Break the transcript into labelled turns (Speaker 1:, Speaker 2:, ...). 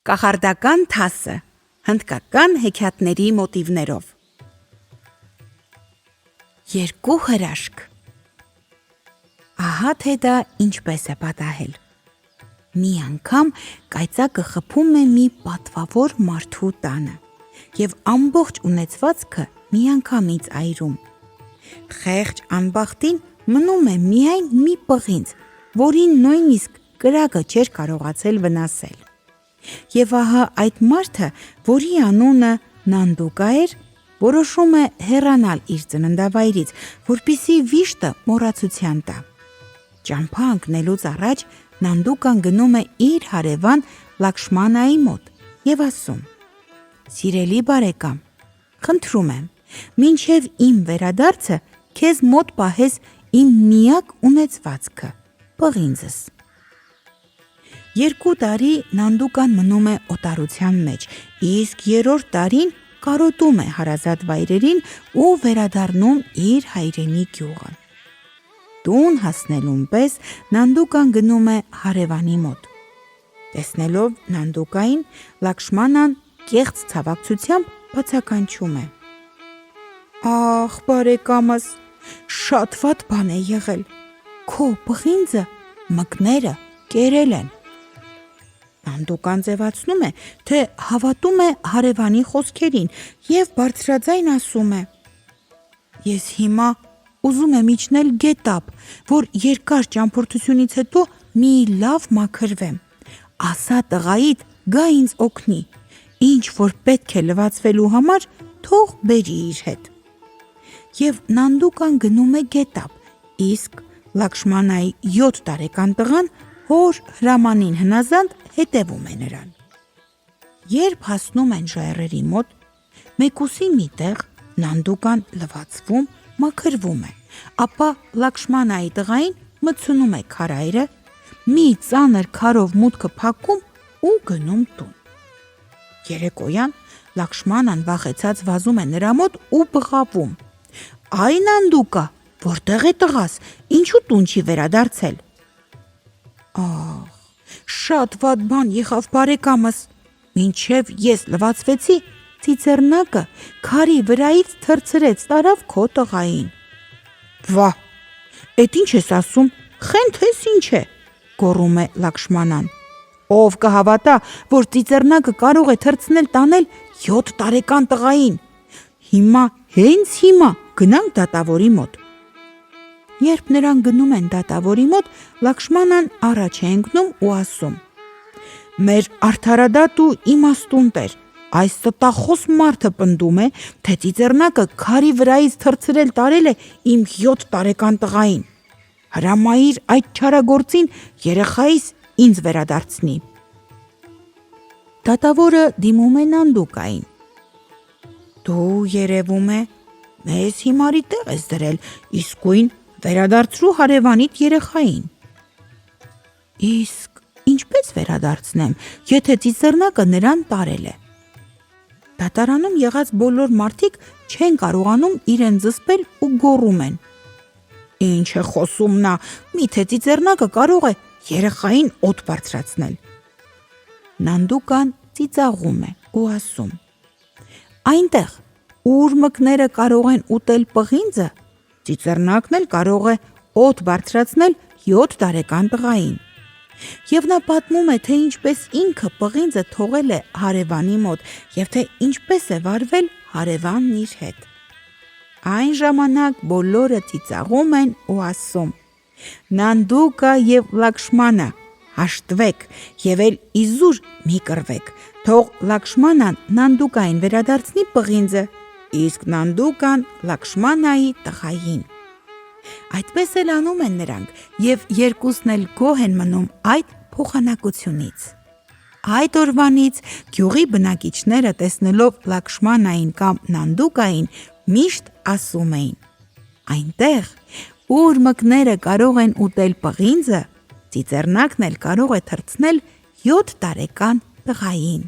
Speaker 1: Կախարդական թասը, հնդկական հեքիաթների մոտիվներով։ Երկու հրաշք։ Ահա թե դա ինչպես է պատահել։ Մի անգամ կայծակը խփում է մի պատվավոր մարդու տանը և ամբողջ ունեցվածքը միանգամից այրում։ Խեղճ անբախտին մնում է միայն մի պղինձ, որին նույնիսկ կրակը չէր կարողացել վնասել։ Եվ ահա այդ մարդը, որի անունը Նանդուկա էր, որոշում է հեռանալ իր ծննդավայրից, որպեսզի վիշտը մոռացության տա։ Ճամփա ընկնելուց առաջ Նանդուկան գնում է իր հարևան Լաքշմանայի մոտ և ասում. «Սիրելի բարեկամ, խնդրում եմ, մինչև իմ վերադարձը քեզ մոտ պահես իմ միակ ունեցվածքը՝ պղինձս»։ 2 տարի Նանդուկան մնում է օտարության մեջ, իսկ 3-րդ տարին կարոտում է հարազատ վայրերին ու վերադառնում իր հայրենի գյուղը։ Տուն հասնելուն պես Նանդուկան գնում է հարևանի մոտ։ Տեսնելով Նանդուկային, Լաքշմանան կեղծ ցավակցությամբ բացականչում է. «Ախ, բարեկամս, շատ վատ բան է եղել, քո պղինձը մկները կերել են»։ Նանդուկան ձևացնում է, թե հավատում է հարևանի խոսքերին և բարձրաձայն ասում է. «Ես հիմա ուզում եմ իջնել գետափ, որ երկար ճամփորդությունից հետո մի լավ մաքրվեմ, ասա տղայիդ գա ինձ օգնի, ինչ որ պետք է լվացվելու համար թող բերի իր հետ»։ Եվ Նանդուկան գնում է գետափ, իսկ Լաքշմանայի 7 տարեկան տղան հոր հրամանին հնազանդ հետևում է նրան։ Երբ հասնում են ժայռերի մոտ, մեկուսի մի տեղ Նանդուկան լվացվում, մաքրվում է, ապա Լաքշմանայի տղային մտցնում է քարայրը, մի ծանր քարով մուտքը փակում ու գնում տուն։ Երեկոյան Լաքշմանան վախեցած վազում է նրա մոտ ու բղավում. «Այ Նանդուկա, որտեղ է տղաս, ինչու տուն չի վերադարձել»։ «Ախ, շատ վատ բան եղավ բարեկամս, մինչև ես լվացվեցի, ծիծեռնակը քարի վրայից թռցրեց տարավ քո տղային»։ «Վա, էդ ինչ ես ասում, խենթ ես ինչ է», գոռում է Լաքշմանան։ «Ով կհավատա, որ ծիծեռնակը կարող է թռցնել տանել 7 տարեկան տղային։ Հենց հիմա գնանք դատավորի մոտ»։ Երբ նրանք գնում են դատավորի մոտ, Լաքշմանան առաջ է ընկնում ու ասում. «Մեր արդարադատ ու իմաստուն տեր, այս ստախոս մարդը պնդում է, թե ծիծեռնակը քարի վրայից թռցրել տարել է իմ 7 տարեկան տղային։ Հրամայիր այդ չարագործին երեխայիս ինձ վերադարձնի»։ Դատավորը դիմում է Նանդուկային. «Դու երևում է մեզ հիմարի տեղ ես դրել, իսկույն վերադարձրու հարևանիդ երեխային»։ «Իսկ ինչպես վերադարձնեմ, եթե ծիծեռնակը նրան տարել է»։ Դատարանում եղած բոլոր մարդիկ չեն կարողանում իրեն զսպել ու գոռում են. «Ինչ է խոսում նա, միթե ծիծեռնակը կարող է երեխային օդ բարձրացնել»։ Նանդուկան ծիծաղում է ու ասում. «Այնտեղ, ուր մկները կարող են ուտել պղինձը, ծիծեռնակն էլ կարող է օդ բարձրացնել 7 տարեկան տղային»։ Եվ նա պատմում է, թե ինչպես ինքը պղինձը թողել է հարևանի մոտ և թե ինչպես է վարվել հարևանն իր հետ։ Այն ժամանակ բոլորը ծիծաղում են ու ասում. «Նանդուկա և Լաքշմանա, հաշտվեք և էլ իզուր մի կռվեք, թող Լաքշմանան Նանդուկային վերադարձնի պղինձը, իսկ Նանդուկան Լաքշմանայի տղային»։ Այդպես էլ անում են նրանք և երկուսն էլ գոհ են մնում այդ փոխանակությունից։ Այդ օրվանից գյուղի բնակիչները տեսնելով Լաքշմանային կամ Նանդուկային միշտ ասում էին. «Այնտեղ, ուր մկները կարող են ուտել պղինձը, ծիծեռնակն էլ կարող է թռցնել 7 տարեկան տղային»։